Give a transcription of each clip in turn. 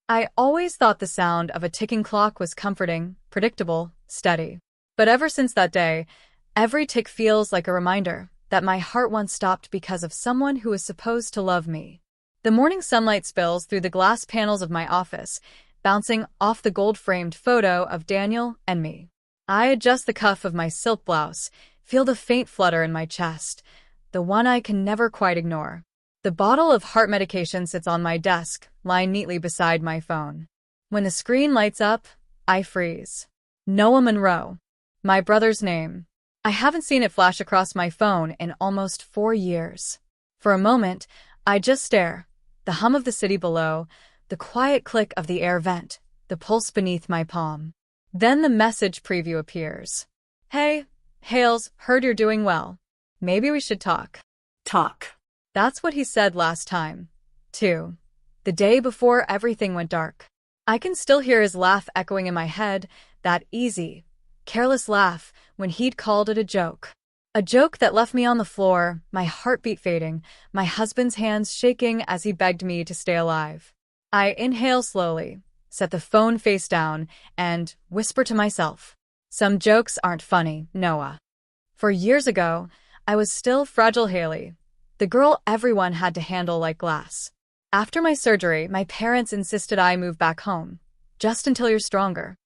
I always thought the sound of a ticking clock was comforting, predictable, steady. But ever since that day, every tick feels like a reminder that my heart once stopped because of someone who was supposed to love me. The morning sunlight spills through the glass panels of my office, bouncing off the gold-framed photo of Daniel and me. I adjust the cuff of my silk blouse, feel the faint flutter in my chest, the one I can never quite ignore. The bottle of heart medication sits on my desk, lying neatly beside my phone. When the screen lights up, I freeze. Noah Monroe. My brother's name. I haven't seen it flash across my phone in almost 4 years. For a moment, I just stare. The hum of the city below, the quiet click of the air vent, the pulse beneath my palm. Then the message preview appears. Hey, Hales, heard you're doing well. Maybe we should talk. Talk. That's what he said last time, too. The day before everything went dark. I can still hear his laugh echoing in my head, that easy, careless laugh when he'd called it a joke. A joke that left me on the floor, my heartbeat fading, my husband's hands shaking as he begged me to stay alive. I inhale slowly, set the phone face down, and whisper to myself, some jokes aren't funny, Noah. For years ago, I was still fragile Haley, the girl everyone had to handle like glass. After my surgery, my parents insisted I move back home, just until you're stronger.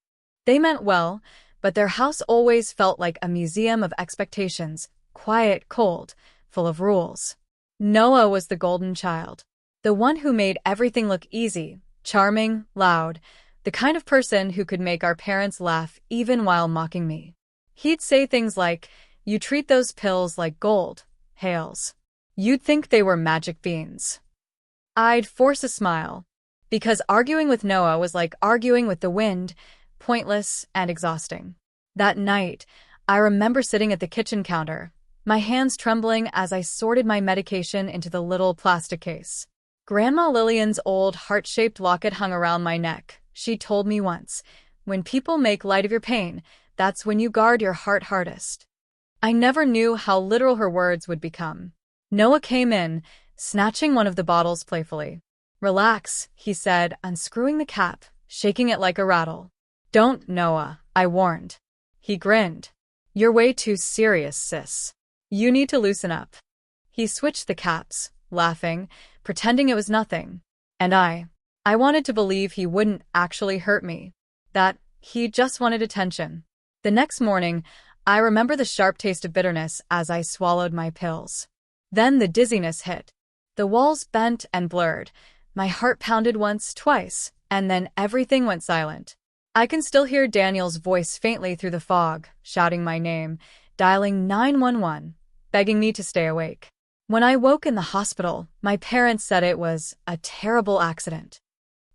They meant well, but their house always felt like a museum of expectations, quiet, cold, full of rules. Noah was the golden child, the one who made everything look easy, charming, loud, the kind of person who could make our parents laugh even while mocking me. He'd say things like, "You treat those pills like gold, Hales. You'd think they were magic beans." I'd force a smile, because arguing with Noah was like arguing with the wind, pointless and exhausting. That night, I remember sitting at the kitchen counter, my hands trembling as I sorted my medication into the little plastic case. Grandma Lillian's old heart-shaped locket hung around my neck. She told me once, when people make light of your pain, that's when you guard your heart hardest. I never knew how literal her words would become. Noah came in, snatching one of the bottles playfully. "Relax," he said, unscrewing the cap, shaking it like a rattle. "Don't, Noah," I warned. He grinned. "You're way too serious, sis. You need to loosen up." He switched the caps, laughing, pretending it was nothing. And I wanted to believe he wouldn't actually hurt me, that he just wanted attention. The next morning, I remember the sharp taste of bitterness as I swallowed my pills. Then the dizziness hit. The walls bent and blurred. My heart pounded once, twice, and then everything went silent. I can still hear Daniel's voice faintly through the fog, shouting my name, dialing 911, begging me to stay awake. When I woke in the hospital, my parents said it was a terrible accident.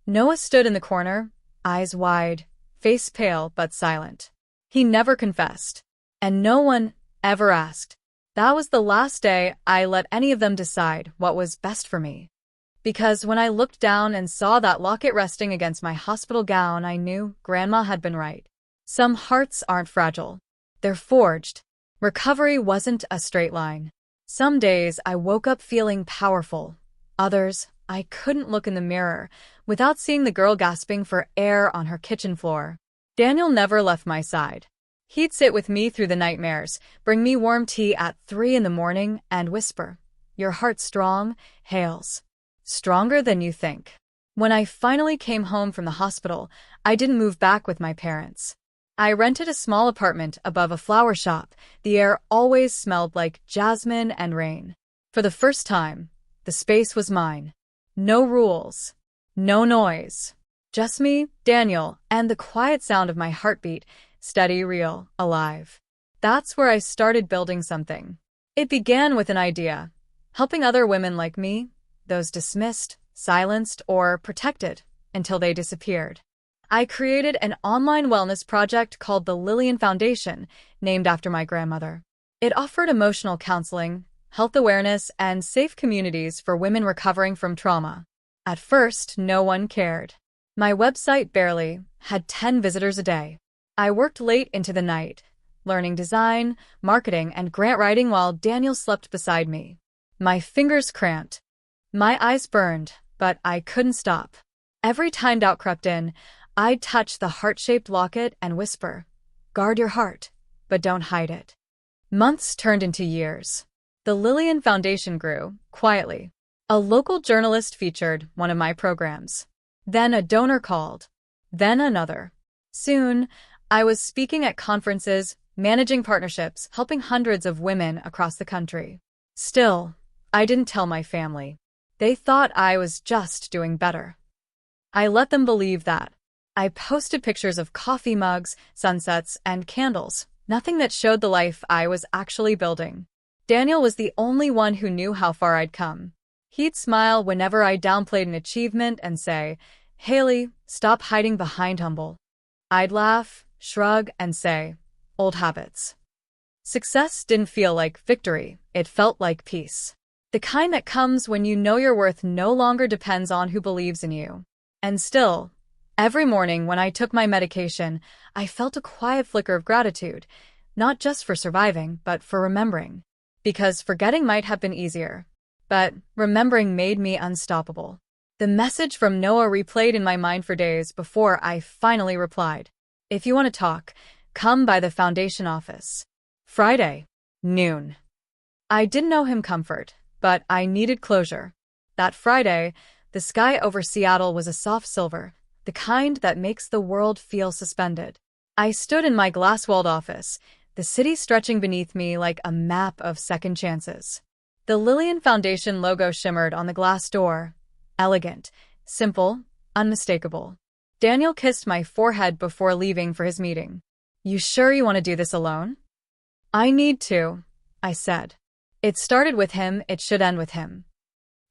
Noah stood in the corner, eyes wide, face pale but silent. He never confessed, and no one ever asked. That was the last day I let any of them decide what was best for me. Because when I looked down and saw that locket resting against my hospital gown, I knew Grandma had been right. Some hearts aren't fragile. They're forged. Recovery wasn't a straight line. Some days I woke up feeling powerful. Others, I couldn't look in the mirror without seeing the girl gasping for air on her kitchen floor. Daniel never left my side. He'd sit with me through the nightmares, bring me warm tea at 3 in the morning, and whisper, "Your heart's strong, Hales. Stronger than you think." When I finally came home from the hospital, I didn't move back with my parents. I rented a small apartment above a flower shop. The air always smelled like jasmine and rain. For the first time, the space was mine. No rules. No noise. Just me, Daniel, and the quiet sound of my heartbeat, steady, real, alive. That's where I started building something. It began with an idea, helping other women like me, those dismissed, silenced, or protected, until they disappeared. I created an online wellness project called the Lillian Foundation, named after my grandmother. It offered emotional counseling, health awareness, and safe communities for women recovering from trauma. At first, no one cared. My website barely had 10 visitors a day. I worked late into the night, learning design, marketing, and grant writing while Daniel slept beside me. My fingers cramped. My eyes burned, but I couldn't stop. Every time doubt crept in, I'd touch the heart-shaped locket and whisper, "Guard your heart, but don't hide it." Months turned into years. The Lillian Foundation grew, quietly. A local journalist featured one of my programs. Then a donor called. Then another. Soon, I was speaking at conferences, managing partnerships, helping hundreds of women across the country. Still, I didn't tell my family. They thought I was just doing better. I let them believe that. I posted pictures of coffee mugs, sunsets, and candles, nothing that showed the life I was actually building. Daniel was the only one who knew how far I'd come. He'd smile whenever I downplayed an achievement and say, "Haley, stop hiding behind humble." I'd laugh, shrug, and say, "Old habits." Success didn't feel like victory, it felt like peace. The kind that comes when you know your worth no longer depends on who believes in you. And still, every morning when I took my medication, I felt a quiet flicker of gratitude, not just for surviving, but for remembering. Because forgetting might have been easier, but remembering made me unstoppable. The message from Noah replayed in my mind for days before I finally replied. "If you want to talk, come by the foundation office. Friday, noon." I didn't know him comfort, but I needed closure. That Friday, the sky over Seattle was a soft silver, the kind that makes the world feel suspended. I stood in my glass-walled office, the city stretching beneath me like a map of second chances. The Lillian Foundation logo shimmered on the glass door. Elegant, simple, unmistakable. Daniel kissed my forehead before leaving for his meeting. "You sure you want to do this alone?" "I need to," I said. It started with him, it should end with him.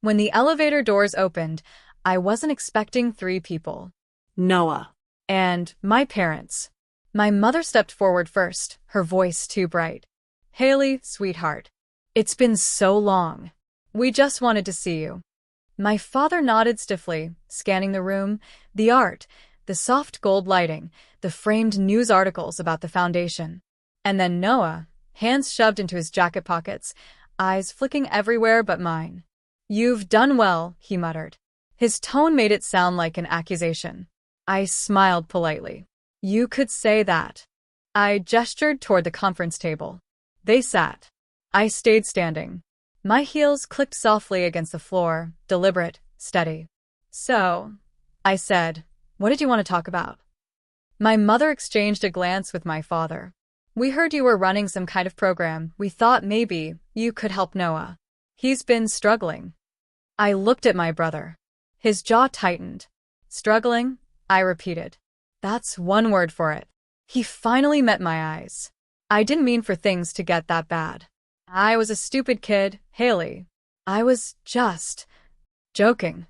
When the elevator doors opened, I wasn't expecting 3 people. Noah. And my parents. My mother stepped forward first, her voice too bright. "Haley, sweetheart. It's been so long. We just wanted to see you." My father nodded stiffly, scanning the room, the art, the soft gold lighting, the framed news articles about the foundation. And then Noah, hands shoved into his jacket pockets, eyes flicking everywhere but mine. "You've done well," he muttered. His tone made it sound like an accusation. I smiled politely. "You could say that." I gestured toward the conference table. They sat. I stayed standing. My heels clicked softly against the floor, deliberate, steady. "So," I said, "what did you want to talk about?" My mother exchanged a glance with my father. "We heard you were running some kind of program. We thought maybe you could help Noah. He's been struggling." I looked at my brother. His jaw tightened. "Struggling?" I repeated. "That's one word for it." He finally met my eyes. "I didn't mean for things to get that bad. I was a stupid kid, Haley. I was just joking."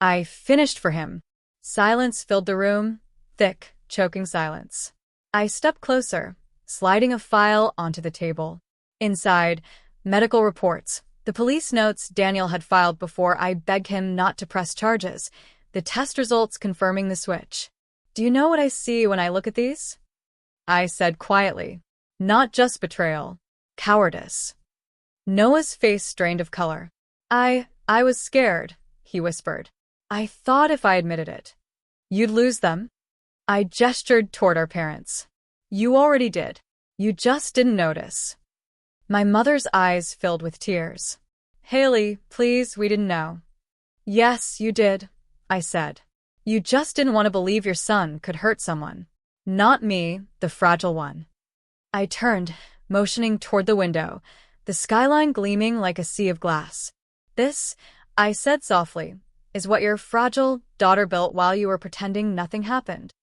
I finished for him. Silence filled the room, thick, choking silence. I stepped closer, sliding a file onto the table. Inside, medical reports, the police notes Daniel had filed before I begged him not to press charges, the test results confirming the switch. "Do you know what I see when I look at these?" I said quietly. "Not just betrayal. Cowardice." Noah's face strained of color. I was scared," he whispered. "I thought if I admitted it, you'd lose them." I gestured toward our parents. "You already did. You just didn't notice." My mother's eyes filled with tears. "Haley, please, we didn't know." "Yes, you did," I said. "You just didn't want to believe your son could hurt someone. Not me, the fragile one." I turned, motioning toward the window, the skyline gleaming like a sea of glass. "This," I said softly, "is what your fragile daughter built while you were pretending nothing happened."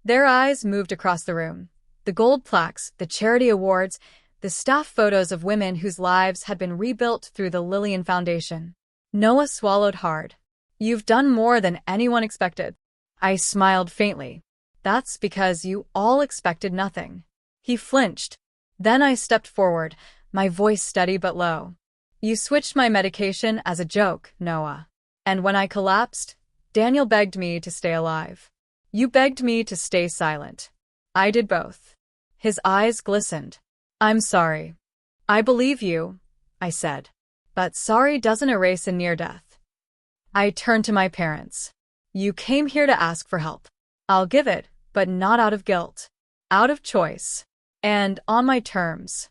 Their eyes moved across the room. The gold plaques, the charity awards, the staff photos of women whose lives had been rebuilt through the Lillian Foundation. Noah swallowed hard. "You've done more than anyone expected." I smiled faintly. "That's because you all expected nothing." He flinched. Then I stepped forward, my voice steady but low. "You switched my medication as a joke, Noah. And when I collapsed, Daniel begged me to stay alive. You begged me to stay silent. I did both." His eyes glistened. "I'm sorry." "I believe you," I said. "But sorry doesn't erase a near death." I turned to my parents. You came here to ask for help. I'll give it, but not out of guilt. Out of choice. And on my terms.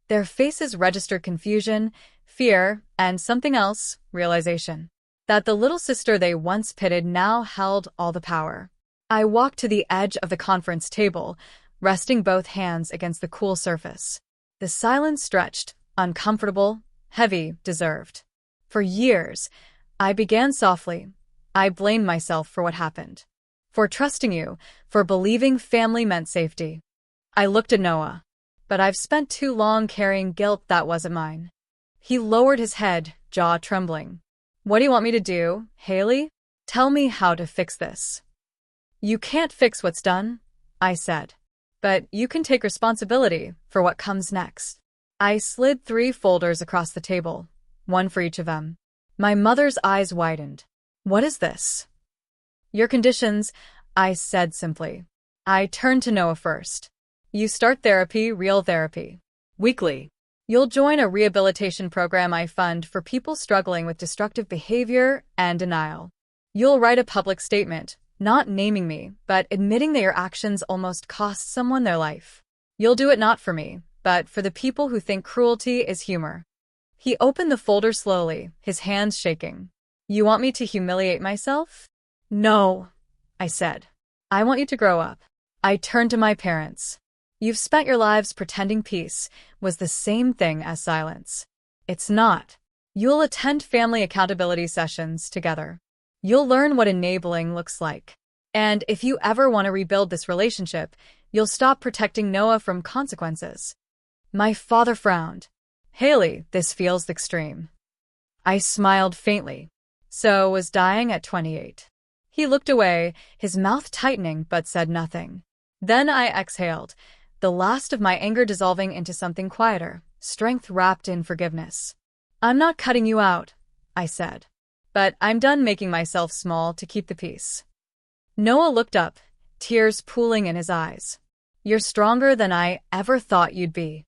Their faces registered confusion, fear, and something else, realization. That the little sister they once pitied now held all the power. I walked to the edge of the conference table, resting both hands against the cool surface. The silence stretched, uncomfortable, heavy, deserved. For years, I began softly. I blamed myself for what happened. For trusting you, for believing family meant safety. I looked at Noah. But I've spent too long carrying guilt that wasn't mine. He lowered his head, jaw trembling. What do you want me to do, Haley? Tell me how to fix this. You can't fix what's done, I said. But you can take responsibility for what comes next. I slid 3 folders across the table, one for each of them. My mother's eyes widened. What is this? Your conditions, I said simply. I turned to Noah first. You start therapy, real therapy. Weekly. You'll join a rehabilitation program I fund for people struggling with destructive behavior and denial. You'll write a public statement, not naming me, but admitting that your actions almost cost someone their life. You'll do it not for me, but for the people who think cruelty is humor. He opened the folder slowly, his hands shaking. You want me to humiliate myself? No, I said. I want you to grow up. I turned to my parents. You've spent your lives pretending peace was the same thing as silence. It's not. You'll attend family accountability sessions together. You'll learn what enabling looks like. And if you ever want to rebuild this relationship, you'll stop protecting Noah from consequences. My father frowned. Haley, this feels extreme. I smiled faintly. So was dying at 28. He looked away, his mouth tightening but said nothing. Then I exhaled, the last of my anger dissolving into something quieter, strength wrapped in forgiveness. I'm not cutting you out, I said. But I'm done making myself small to keep the peace. Noah looked up, tears pooling in his eyes. You're stronger than I ever thought you'd be.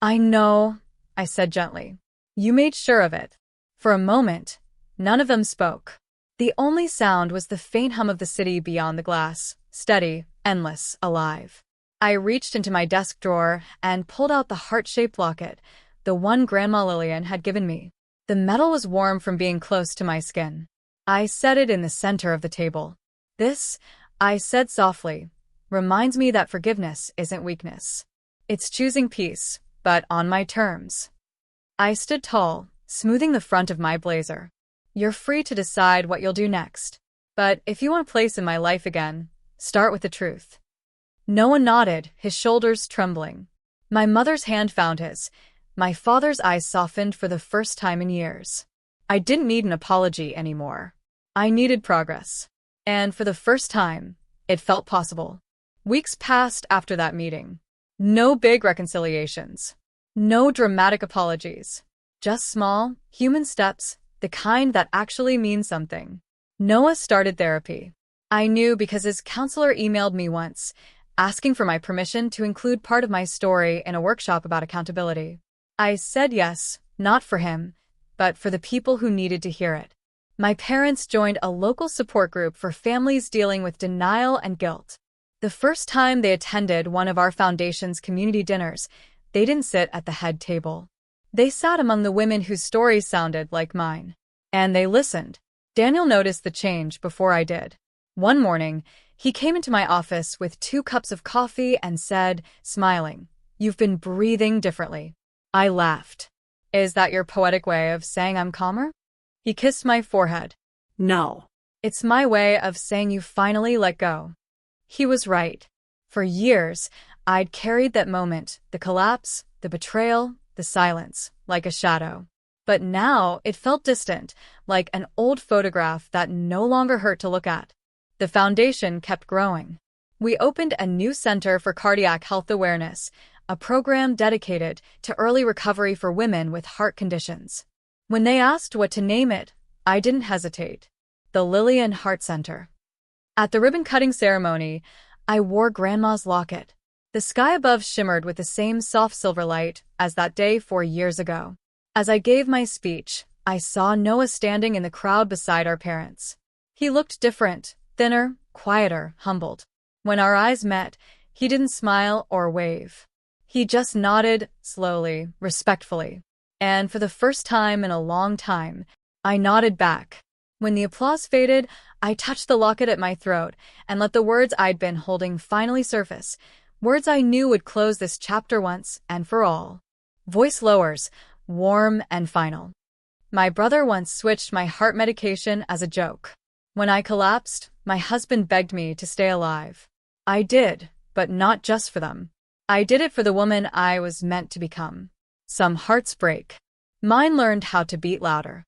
I know, I said gently. You made sure of it. For a moment, none of them spoke. The only sound was the faint hum of the city beyond the glass, steady, endless, alive. I reached into my desk drawer and pulled out the heart-shaped locket, the one Grandma Lillian had given me. The metal was warm from being close to my skin. I set it in the center of the table. This, I said softly, reminds me that forgiveness isn't weakness. It's choosing peace, but on my terms. I stood tall, smoothing the front of my blazer. You're free to decide what you'll do next. But if you want a place in my life again, start with the truth. Noah nodded, his shoulders trembling. My mother's hand found his. My father's eyes softened for the first time in years. I didn't need an apology anymore. I needed progress. And for the first time, it felt possible. Weeks passed after that meeting. No big reconciliations. No dramatic apologies. Just small, human steps, the kind that actually mean something. Noah started therapy. I knew because his counselor emailed me once, asking for my permission to include part of my story in a workshop about accountability. I said yes, not for him, but for the people who needed to hear it. My parents joined a local support group for families dealing with denial and guilt. The first time they attended one of our foundation's community dinners, they didn't sit at the head table. They sat among the women whose stories sounded like mine. And they listened. Daniel noticed the change before I did. One morning, he came into my office with 2 cups of coffee and said, smiling, "You've been breathing differently." I laughed. Is that your poetic way of saying I'm calmer? He kissed my forehead. No. It's my way of saying you finally let go. He was right. For years, I'd carried that moment, the collapse, the betrayal, the silence, like a shadow. But now it felt distant, like an old photograph that no longer hurt to look at. The foundation kept growing. We opened a new center for cardiac health awareness, a program dedicated to early recovery for women with heart conditions. When they asked what to name it, I didn't hesitate. The Lillian Heart Center. At the ribbon-cutting ceremony, I wore Grandma's locket. The sky above shimmered with the same soft silver light as that day 4 years ago. As I gave my speech, I saw Noah standing in the crowd beside our parents. He looked different, thinner, quieter, humbled. When our eyes met, he didn't smile or wave. He just nodded, slowly, respectfully. And for the first time in a long time, I nodded back. When the applause faded, I touched the locket at my throat and let the words I'd been holding finally surface, words I knew would close this chapter once and for all. Voice lowers, warm and final. My brother once switched my heart medication as a joke. When I collapsed, my husband begged me to stay alive. I did, but not just for them. I did it for the woman I was meant to become. Some hearts break. Mine learned how to beat louder.